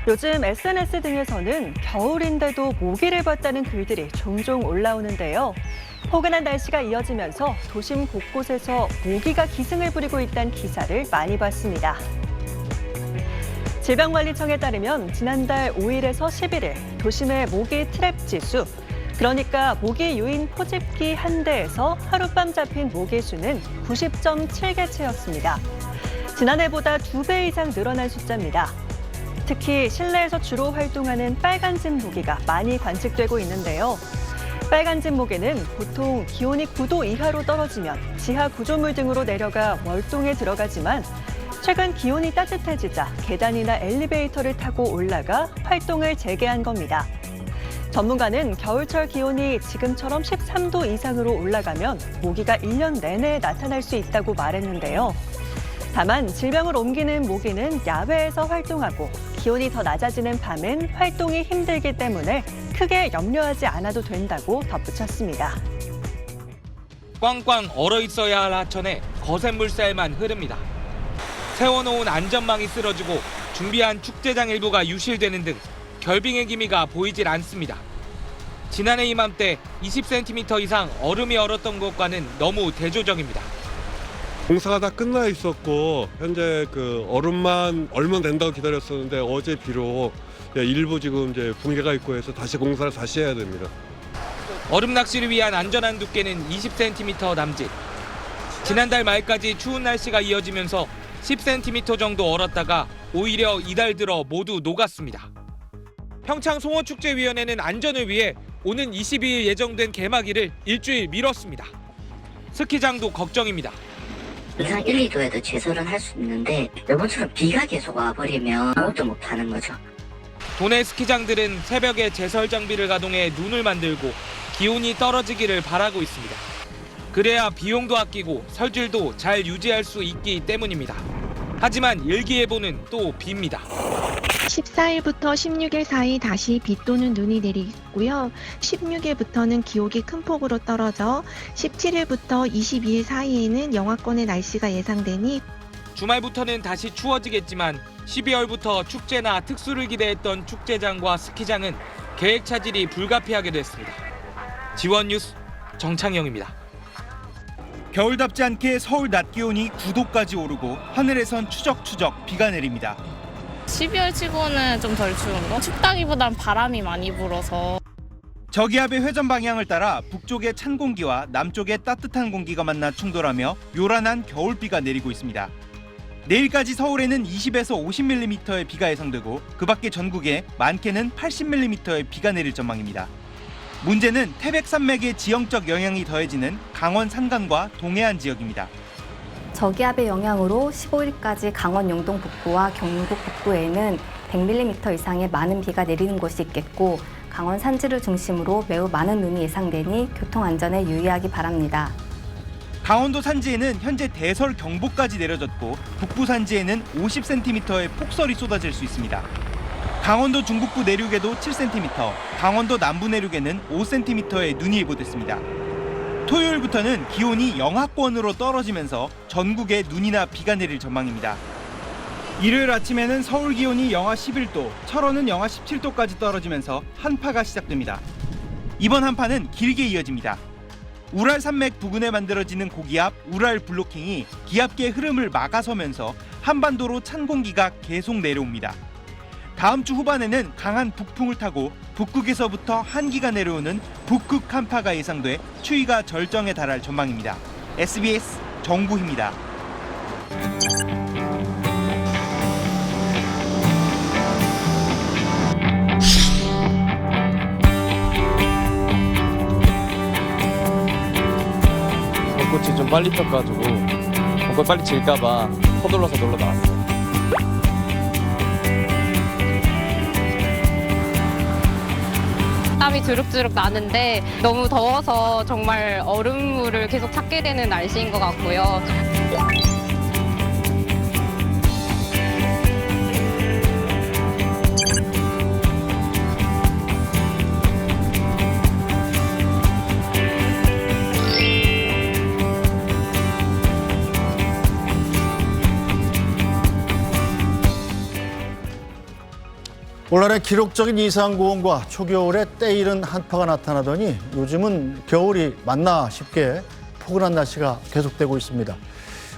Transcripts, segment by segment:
요즘 SNS 등에서는 겨울인데도 모기를 봤다는 글들이 종종 올라오는데요. 포근한 날씨가 이어지면서 도심 곳곳에서 모기가 기승을 부리고 있다는 기사를 많이 봤습니다. 질병관리청에 따르면 지난달 5일에서 11일 도심의 모기 트랩 지수, 그러니까 모기 유인 포집기 한 대에서 하룻밤 잡힌 모기 수는 90.7개체였습니다. 지난해보다 2배 이상 늘어난 숫자입니다. 특히 실내에서 주로 활동하는 빨간집 모기가 많이 관측되고 있는데요. 빨간집 모기는 보통 기온이 9도 이하로 떨어지면 지하 구조물 등으로 내려가 월동에 들어가지만 최근 기온이 따뜻해지자 계단이나 엘리베이터를 타고 올라가 활동을 재개한 겁니다. 전문가는 겨울철 기온이 지금처럼 13도 이상으로 올라가면 모기가 1년 내내 나타날 수 있다고 말했는데요. 다만 질병을 옮기는 모기는 야외에서 활동하고 기온이 더 낮아지는 밤엔 활동이 힘들기 때문에 크게 염려하지 않아도 된다고 덧붙였습니다. 꽝꽝 얼어있어야 할 하천에 거센 물살만 흐릅니다. 세워놓은 안전망이 쓰러지고 준비한 축제장 일부가 유실되는 등 결빙의 기미가 보이질 않습니다. 지난해 이맘때 20cm 이상 얼음이 얼었던 것과는 너무 대조적입니다. 공사가 다 끝나 있었고 현재 그 얼음만 얼면 된다고 기다렸었는데 어제 비로 일부 지금 이제 붕괴가 있고 해서 다시 공사를 다시 해야 됩니다. 얼음 낚시를 위한 안전한 두께는 20cm 남짓. 지난달 말까지 추운 날씨가 이어지면서 10cm 정도 얼었다가 오히려 이달 들어 모두 녹았습니다. 평창 송어축제위원회는 안전을 위해 오는 22일 예정된 개막일을 일주일 미뤘습니다. 스키장도 걱정입니다. 영상 1, 2도에도 제설은 할 수 있는데 이번처럼 비가 계속 와버리면 아무것도 못하는 거죠. 도내 스키장들은 새벽에 제설 장비를 가동해 눈을 만들고 기온이 떨어지기를 바라고 있습니다. 그래야 비용도 아끼고 설질도 잘 유지할 수 있기 때문입니다. 하지만 일기예보는 또 비입니다. 14일부터 16일 사이 다시 비 또는 눈이 내리고요. 16일부터는 기온이 큰 폭으로 떨어져 17일부터 22일 사이에는 영하권의 날씨가 예상되니 주말부터는 다시 추워지겠지만 12월부터 축제나 특수를 기대했던 축제장과 스키장은 계획 차질이 불가피하게 됐습니다. 지원 뉴스 정창영입니다. 겨울답지 않게 서울 낮 기온이 9도까지 오르고 하늘에선 추적추적 비가 내립니다. 12월 치고는 좀 덜 추운 거? 춥다기보단 바람이 많이 불어서. 저기압의 회전 방향을 따라 북쪽의 찬 공기와 남쪽의 따뜻한 공기가 만나 충돌하며 요란한 겨울비가 내리고 있습니다. 내일까지 서울에는 20에서 50mm의 비가 예상되고 그 밖에 전국에 많게는 80mm의 비가 내릴 전망입니다. 문제는 태백산맥의 지형적 영향이 더해지는 강원 산간과 동해안 지역입니다. 저기압의 영향으로 15일까지 강원 영동 북부와 경북 북부에는 100mm 이상의 많은 비가 내리는 곳이 있겠고 강원 산지를 중심으로 매우 많은 눈이 예상되니 교통 안전에 유의하기 바랍니다. 강원도 산지에는 현재 대설 경보까지 내려졌고 북부 산지에는 50cm의 폭설이 쏟아질 수 있습니다. 강원도 중북부 내륙에도 7cm, 강원도 남부 내륙에는 5cm의 눈이 예보됐습니다. 토요일부터는 기온이 영하권으로 떨어지면서 전국에 눈이나 비가 내릴 전망입니다. 일요일 아침에는 서울 기온이 영하 11도, 철원은 영하 17도까지 떨어지면서 한파가 시작됩니다. 이번 한파는 길게 이어집니다. 우랄 산맥 부근에 만들어지는 고기압 우랄 블로킹이 기압계의 흐름을 막아서면서 한반도로 찬 공기가 계속 내려옵니다. 다음 주 후반에는 강한 북풍을 타고 북극에서부터 한기가 내려오는 북극 한파가 예상돼 추위가 절정에 달할 전망입니다. SBS 정구희입니다. 벚꽃이 좀 빨리 폈가지고 벚꽃 빨리 질까봐 서둘러서 놀러 나왔어요. 땀이 주룩주룩 나는데 너무 더워서 정말 얼음물을 계속 찾게 되는 날씨인 것 같고요. 올 한해 기록적인 이상고온과 초겨울에 때이른 한파가 나타나더니 요즘은 겨울이 맞나 싶게 포근한 날씨가 계속되고 있습니다.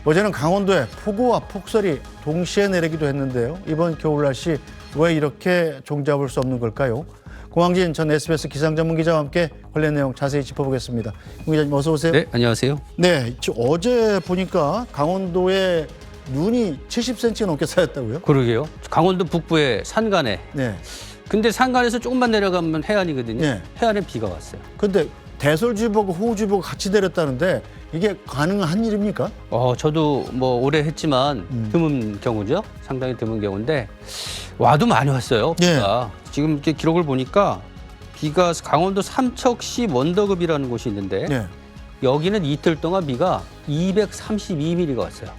어제는 강원도에 폭우와 폭설이 동시에 내리기도 했는데요. 이번 겨울 날씨 왜 이렇게 종잡을 수 없는 걸까요? 공항진 전 SBS 기상전문기자와 함께 관련 내용 자세히 짚어보겠습니다. 공 기자님 어서 오세요. 네, 안녕하세요. 네, 어제 보니까 강원도에 눈이 70cm 넘게 쌓였다고요? 그러게요. 강원도 북부의 산간에. 네. 근데 산간에서 조금만 내려가면 해안이거든요. 네. 해안에 비가 왔어요. 근데 대설주의보고 호우주의보가 같이 내렸다는데 이게 가능한 일입니까? 저도 뭐 오래 했지만 드문 경우죠. 상당히 드문 경우인데 와도 많이 왔어요. 비가. 지금 이렇게 기록을 보니까 비가 강원도 삼척시 원더급이라는 곳이 있는데 네. 여기는 이틀 동안 비가 232mm가 왔어요.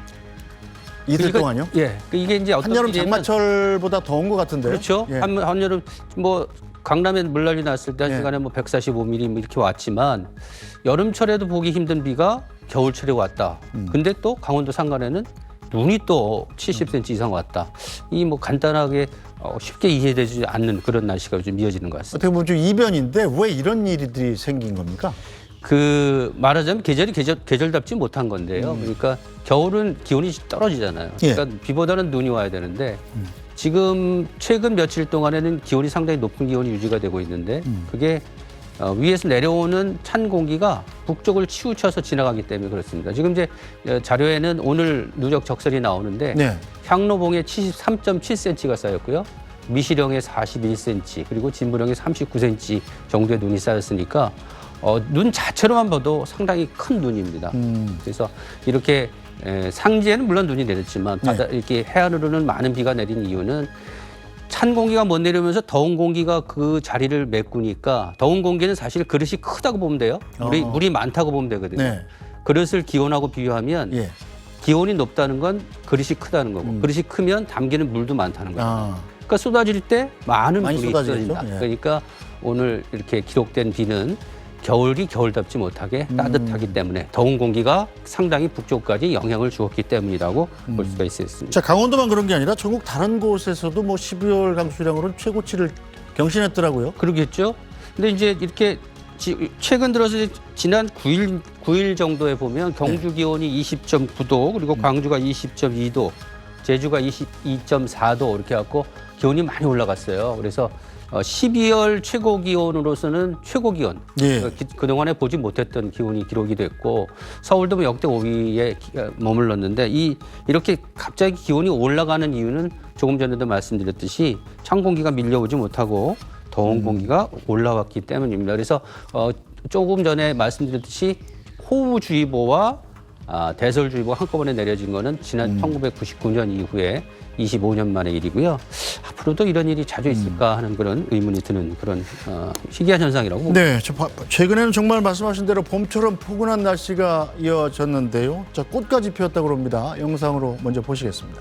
이틀 동안요? 예. 이게 이제 어떤 한여름 일이냐면 장마철보다 더운 것 같은데요? 그렇죠. 예. 한여름 뭐 강남에 물난리 났을 때 한 예. 시간에 뭐 145mm 이렇게 왔지만 여름철에도 보기 힘든 비가 겨울철에 왔다. 근데 또 강원도 산간에는 눈이 또 70cm 이상 왔다. 이 뭐 간단하게 쉽게 이해되지 않는 그런 날씨가 요즘 이어지는 것 같습니다. 어떻게 보면 좀 이변인데 왜 이런 일들이 생긴 겁니까? 그 말하자면 계절이 계절답지 못한 건데요. 그러니까 겨울은 기온이 떨어지잖아요. 예. 그러니까 비보다는 눈이 와야 되는데 지금 최근 며칠 동안에는 기온이 상당히 높은 기온이 유지가 되고 있는데 그게 위에서 내려오는 찬 공기가 북쪽을 치우쳐서 지나가기 때문에 그렇습니다. 지금 이제 자료에는 오늘 누적 적설이 나오는데 네. 향로봉에 73.7cm가 쌓였고요. 미시령에 41cm 그리고 진부령에 39cm 정도의 눈이 쌓였으니까 눈 자체로만 봐도 상당히 큰 눈입니다. 그래서 이렇게 상지에는 물론 눈이 내렸지만 바다 이렇게 해안으로는 많은 비가 내린 이유는 찬 공기가 못 내려오면서 더운 공기가 그 자리를 메꾸니까 더운 공기는 사실 그릇이 크다고 보면 돼요. 물이 많다고 보면 되거든요. 네. 그릇을 기온하고 비교하면 예. 기온이 높다는 건 그릇이 크다는 거고 그릇이 크면 담기는 물도 많다는 거예요. 아. 그러니까 쏟아질 때 많이 물이 쏟아지겠죠? 쏟아진다. 예. 그러니까 오늘 이렇게 기록된 비는 겨울이 겨울답지 못하게 따뜻하기 때문에 더운 공기가 상당히 북쪽까지 영향을 주었기 때문이라고 볼 수가 있습니다. 자, 강원도만 그런 게 아니라 전국 다른 곳에서도 뭐 12월 강수량으로 최고치를 경신했더라고요. 그러겠죠. 근데 이제 이렇게 최근 들어서 지난 9일 정도에 보면 경주 기온이 20.9도 그리고 광주가 20.2도 제주가 22.4도 이렇게 해갖고 기온이 많이 올라갔어요. 그래서 12월 최고 기온으로서는 최고 기온. 예. 그동안에 보지 못했던 기온이 기록이 됐고 서울도 뭐 역대 5위에 머물렀는데 이렇게 갑자기 기온이 올라가는 이유는 조금 전에도 말씀드렸듯이 찬 공기가 밀려오지 못하고 더운 공기가 올라왔기 때문입니다. 그래서 조금 전에 말씀드렸듯이 호우주의보와 대설주의보가 한꺼번에 내려진 거는 지난 1999년 이후에 25년 만의 일이고요. 앞으로도 이런 일이 자주 있을까 하는 그런 의문이 드는 그런 희귀한 현상이라고 봅니다. 네, 최근에는 정말 말씀하신 대로 봄처럼 포근한 날씨가 이어졌는데요. 자, 꽃까지 피었다고 합니다. 영상으로 먼저 보시겠습니다.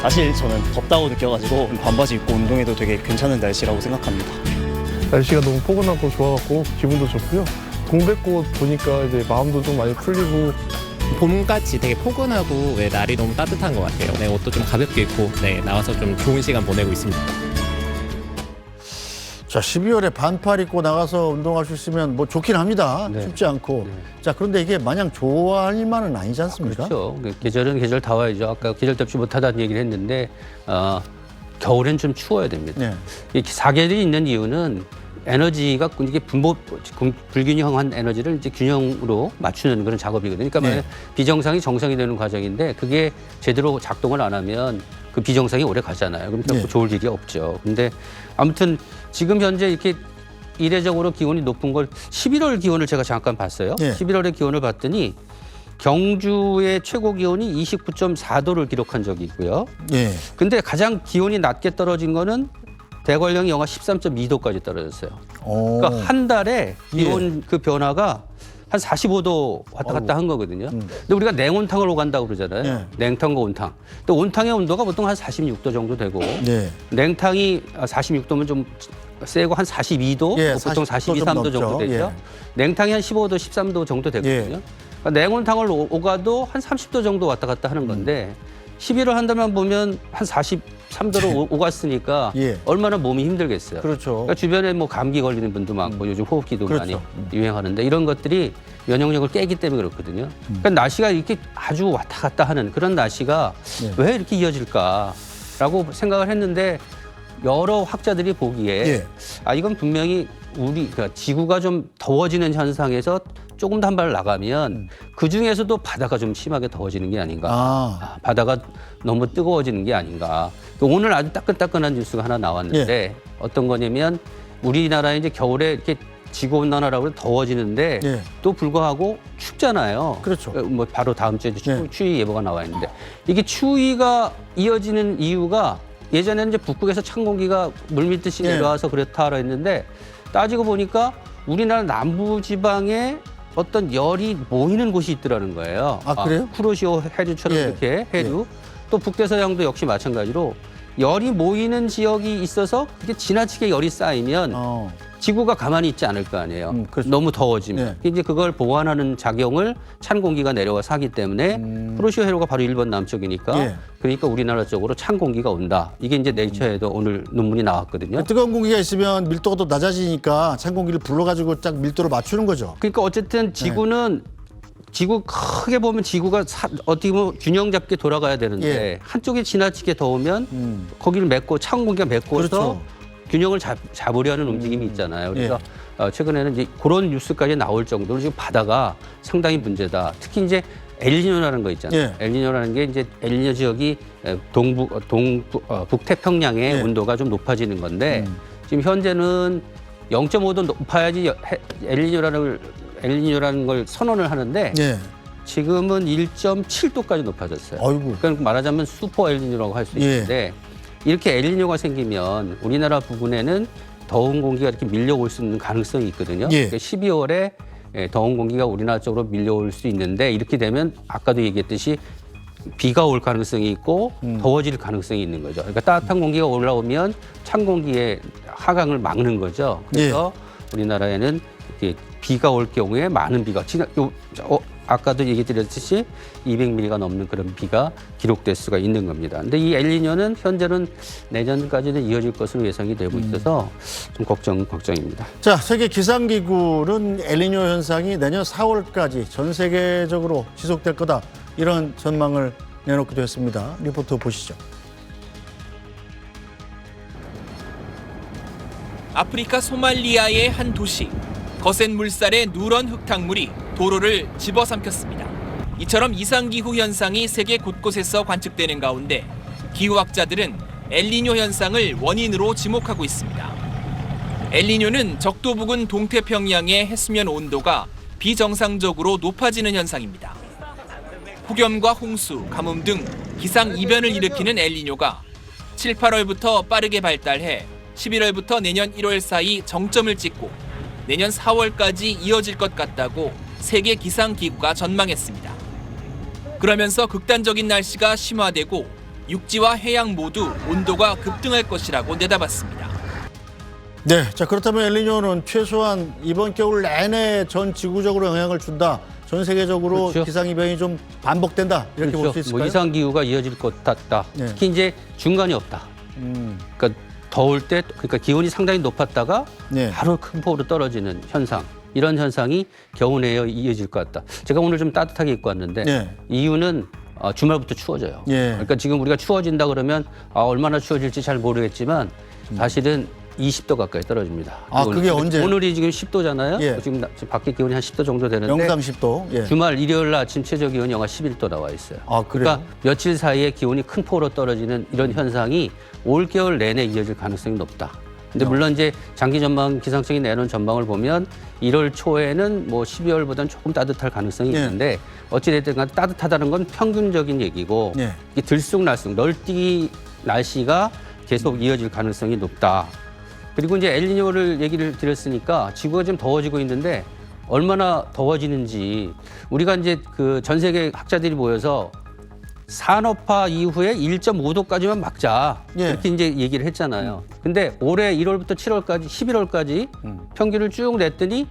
사실 저는 덥다고 느껴가지고 반바지 입고 운동해도 되게 괜찮은 날씨라고 생각합니다. 날씨가 너무 포근하고 좋아갖고 기분도 좋고요. 동백꽃 보니까 이제 마음도 좀 많이 풀리고 봄같이 되게 포근하고 날이 너무 따뜻한 것 같아요. 옷도 좀 가볍게 입고 나와서 좀 좋은 시간 보내고 있습니다. 자, 12월에 반팔 입고 나가서 운동할 수 있으면 뭐 좋긴 합니다. 춥지 않고. 자, 그런데 이게 마냥 좋아할 만은 아니지 않습니까? 그렇죠. 계절은 계절 다 와야죠. 아까 계절답지 못하다는 얘기를 했는데 겨울엔 좀 추워야 됩니다. 네. 이 사계절이 있는 이유는 에너지가 이게 불균형한 에너지를 이제 균형으로 맞추는 그런 작업이거든요. 그러니까 만약 비정상이 정상이 되는 과정인데 그게 제대로 작동을 안 하면 그 비정상이 오래 가잖아요. 그럼 결코 좋을 일이 없죠. 근데 아무튼 지금 현재 이렇게 이례적으로 기온이 높은 걸 11월 기온을 제가 잠깐 봤어요. 11월의 기온을 봤더니 경주의 최고 기온이 29.4도를 기록한 적이 있고요. 근데 가장 기온이 낮게 떨어진 거는 대관령이 영하 13.2도까지 떨어졌어요. 그러니까 한 달에 기온 그 변화가 한 45도 왔다 갔다 한 거거든요. 근데 우리가 냉온탕을 오간다고 그러잖아요. 네. 냉탕과 온탕. 근데 온탕의 온도가 보통 한 46도 정도 되고 네. 냉탕이 46도면 좀 세고 한 42도, 예, 보통 42, 40도 3도 정도 넘죠. 되죠. 냉탕이 한 15도, 13도 정도 되거든요. 예. 그러니까 냉온탕을 오가도 한 30도 정도 왔다 갔다 하는 건데 11월 한 달만 보면 한 43도로 오갔으니까 예. 얼마나 몸이 힘들겠어요. 그렇죠. 그러니까 주변에 뭐 감기 걸리는 분도 많고 요즘 호흡기도 그렇죠. 많이 유행하는데 이런 것들이 면역력을 깨기 때문에 그렇거든요. 그러니까 날씨가 이렇게 아주 왔다 갔다 하는 그런 날씨가 예. 왜 이렇게 이어질까라고 생각을 했는데 여러 학자들이 보기에 예. 이건 분명히 그러니까 지구가 좀 더워지는 현상에서 조금 더 한 발 나가면 그 중에서도 바다가 좀 심하게 더워지는 게 아닌가. 바다가 너무 뜨거워지는 게 아닌가. 오늘 아주 따끈따끈한 뉴스가 하나 나왔는데 어떤 거냐면 우리나라에 이제 겨울에 이렇게 지구 온난화라고 더워지는데 예. 또 불구하고 춥잖아요. 그렇죠. 뭐 바로 다음 주에 추위 예보가 나와 있는데 이게 추위가 이어지는 이유가 예전에는 이제 북극에서 찬 공기가 물밀듯이 내려와서 그렇다라 했는데 따지고 보니까 우리나라 남부 지방에 어떤 열이 모이는 곳이 있더라는 거예요. 그래요? 쿠로시오 해류처럼 이렇게 해류. 또 북대서양도 역시 마찬가지로 열이 모이는 지역이 있어서 그게 지나치게 열이 쌓이면 지구가 가만히 있지 않을 거 아니에요. 너무 더워지면. 이제 그걸 보완하는 작용을 찬 공기가 내려와서 하기 때문에 쿠로시오 해류가 바로 일본 남쪽이니까 그러니까 우리나라 쪽으로 찬 공기가 온다. 이게 이제 네이처에도 오늘 논문이 나왔거든요. 뜨거운 공기가 있으면 밀도가 또 낮아지니까 찬 공기를 불러가지고 딱 밀도를 맞추는 거죠. 그러니까 어쨌든 지구는 지구 크게 보면 지구가 어떻게 보면 균형 잡게 돌아가야 되는데 한쪽이 지나치게 더우면 거기를 메꿔 찬 공기가 메꿔서 그렇죠. 균형을 잡으려는 움직임이 있잖아요. 그래서 최근에는 이제 그런 뉴스까지 나올 정도로 지금 바다가 상당히 문제다. 특히 이제 엘니뇨라는 거 있잖아요. 엘니뇨라는 게 이제 엘니뇨 지역이 북태평양의 온도가 좀 높아지는 건데 지금 현재는 0.5도 높아야지 엘니뇨라는 걸 선언을 하는데 지금은 1.7도까지 높아졌어요. 그러니까 말하자면 슈퍼 엘니뇨라고 할 수 있는데 이렇게 엘니뇨가 생기면 우리나라 부근에는 더운 공기가 이렇게 밀려올 수 있는 가능성이 있거든요. 그러니까 12월에 더운 공기가 우리나라 쪽으로 밀려올 수 있는데 이렇게 되면 아까도 얘기했듯이 비가 올 가능성이 있고 더워질 가능성이 있는 거죠. 그러니까 따뜻한 공기가 올라오면 찬 공기의 하강을 막는 거죠. 그래서 우리나라에는 이렇게 비가 올 경우에 많은 비가 아까도 얘기 드렸듯이 200mm가 넘는 그런 비가 기록될 수가 있는 겁니다. 근데 이 엘니뇨는 현재는 내년까지는 이어질 것으로 예상이 되고 있어서 좀 걱정입니다. 자, 세계 기상기구는 엘니뇨 현상이 내년 4월까지 전 세계적으로 지속될 거다. 이런 전망을 내놓기도 했습니다. 리포트 보시죠. 아프리카 소말리아의 한 도시. 거센 물살에 누런 흙탕물이 도로를 집어삼켰습니다. 이처럼 이상기후 현상이 세계 곳곳에서 관측되는 가운데 기후학자들은 엘니뇨 현상을 원인으로 지목하고 있습니다. 엘니뇨는 적도 부근 동태평양의 해수면 온도가 비정상적으로 높아지는 현상입니다. 폭염과 홍수, 가뭄 등 기상 이변을 일으키는 엘니뇨가 7, 8월부터 빠르게 발달해 11월부터 내년 1월 사이 정점을 찍고 내년 4월까지 이어질 것 같다고 세계 기상기구가 전망했습니다. 그러면서 극단적인 날씨가 심화되고 육지와 해양 모두 온도가 급등할 것이라고 내다봤습니다. 네, 자 그렇다면 엘니뇨는 최소한 이번 겨울 내내 전 지구적으로 영향을 준다. 전 세계적으로 기상이변이 좀 반복된다. 이렇게 볼 수 있을까요? 뭐 이상기후가 이어질 것 같다. 특히 이제 중간이 없다. 그러니까 더울 때 그러니까 기온이 상당히 높았다가 바로 큰 폭으로 떨어지는 현상. 이런 현상이 겨우 내에 이어질 것 같다. 제가 오늘 좀 따뜻하게 입고 왔는데 이유는 주말부터 추워져요. 그러니까 지금 우리가 추워진다 그러면 얼마나 추워질지 잘 모르겠지만 사실은 20도 가까이 떨어집니다. 그게 언제? 오늘이 지금 10도잖아요. 지금 밖에 기온이 한 10도 정도 되는데 영상 10도. 주말 일요일 날 아침 최저 기온이 영하 11도 나와 있어요. 그래요? 그러니까 며칠 사이에 기온이 큰 폭으로 떨어지는 이런 현상이 올겨울 내내 이어질 가능성이 높다. 근데 물론 이제 장기 전망 기상청이 내놓은 전망을 보면 1월 초에는 뭐 12월보다는 조금 따뜻할 가능성이 있는데 어찌됐든 간에 따뜻하다는 건 평균적인 얘기고 이게 들쑥날쑥 널뛰기 날씨가 계속 이어질 가능성이 높다. 그리고 이제 엘니뇨를 얘기를 드렸으니까 지구가 좀 더워지고 있는데 얼마나 더워지는지 우리가 이제 그 전 세계 학자들이 모여서 산업화 이후에 1.5도까지만 막자 이렇게 이제 얘기를 했잖아요. 근데 올해 1월부터 7월까지 11월까지 평균을 쭉 냈더니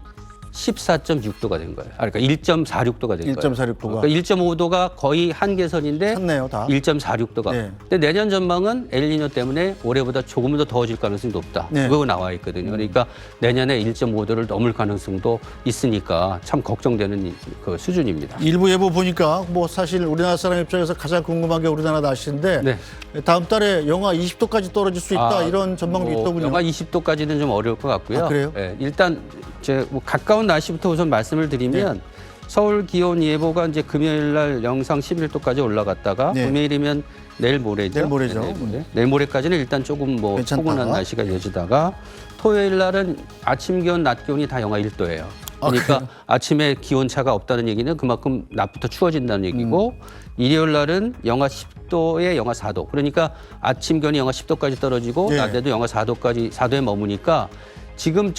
14.6도가 된 거예요. 그러니까 1.46도가 된 거예요. 1.46도가. 그러니까 1.5도가 거의 한계선인데 찼네요, 다. 1.46도가. 네. 근데 내년 전망은 엘니뇨 때문에 올해보다 조금 더 더워질 가능성이 높다. 네. 그거 나와 있거든요. 그러니까 내년에 1.5도를 넘을 가능성도 있으니까 참 걱정되는 그 수준입니다. 일부 예보 보니까 뭐 사실 우리나라 사람 입장에서 가장 궁금한 게 우리나라 날씨인데 다음 달에 영하 20도까지 떨어질 수 있다 이런 전망도 있더군요. 영하 20도까지는 좀 어려울 것 같고요. 아, 그래요? 예, 일단 이제 뭐 가까운 날씨부터 우선 말씀을 드리면 서울 기온 예보가 이제 금요일 날 영상 11도까지 올라갔다가 금요일이면 내일 모레죠. 내일 모레죠. 내일 모레까지는 일단 조금 뭐 괜찮다. 포근한 날씨가 이어지다가 토요일 날은 아침 기온, 낮 기온이 다 영하 1도예요. 그러니까 아침에 기온 차가 없다는 얘기는 그만큼 낮부터 추워진다는 얘기고 일요일 날은 영하 10도에 영하 4도. 그러니까 아침 기온이 영하 10도까지 떨어지고 낮에도 영하 4도에 머무니까 지금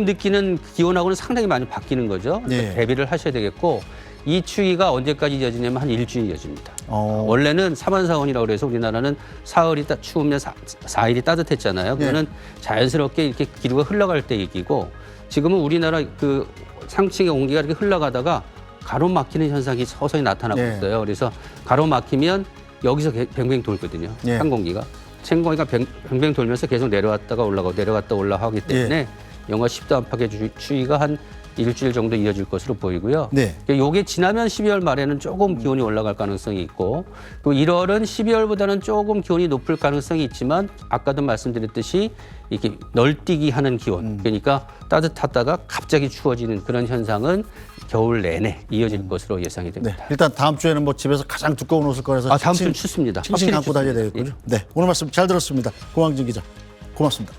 느끼는 기온하고는 상당히 많이 바뀌는 거죠. 그러니까 대비를 하셔야 되겠고 이 추위가 언제까지 이어지냐면 한 일주일 이어집니다. 원래는 사반사원이라고 그래서 우리나라는 사흘이 추우면 4일이 따뜻했잖아요. 그거는 자연스럽게 이렇게 기류가 흘러갈 때 얘기고 지금은 우리나라 그 상층의 공기가 이렇게 흘러가다가 가로막히는 현상이 서서히 나타나고 있어요. 그래서 가로막히면 여기서 뱅뱅 돌거든요. 찬 공기가. 찬 공기가 뱅뱅 돌면서 계속 내려왔다가 올라가고 내려갔다 올라가기 때문에 영하 10도 안팎의 추위가 한 일주일 정도 이어질 것으로 보이고요. 요게 지나면 12월 말에는 조금 기온이 올라갈 가능성이 있고 또 1월은 12월보다는 조금 기온이 높을 가능성이 있지만 아까도 말씀드렸듯이 이렇게 널뛰기 하는 기온 그러니까 따뜻하다가 갑자기 추워지는 그런 현상은 겨울 내내 이어질 것으로 예상이 됩니다. 일단 다음 주에는 뭐 집에서 가장 두꺼운 옷을 꺼내서 다음 주는 춥습니다. 칭칭 감고 다녀야 되겠군요. 오늘 말씀 잘 들었습니다. 고광진 기자, 고맙습니다.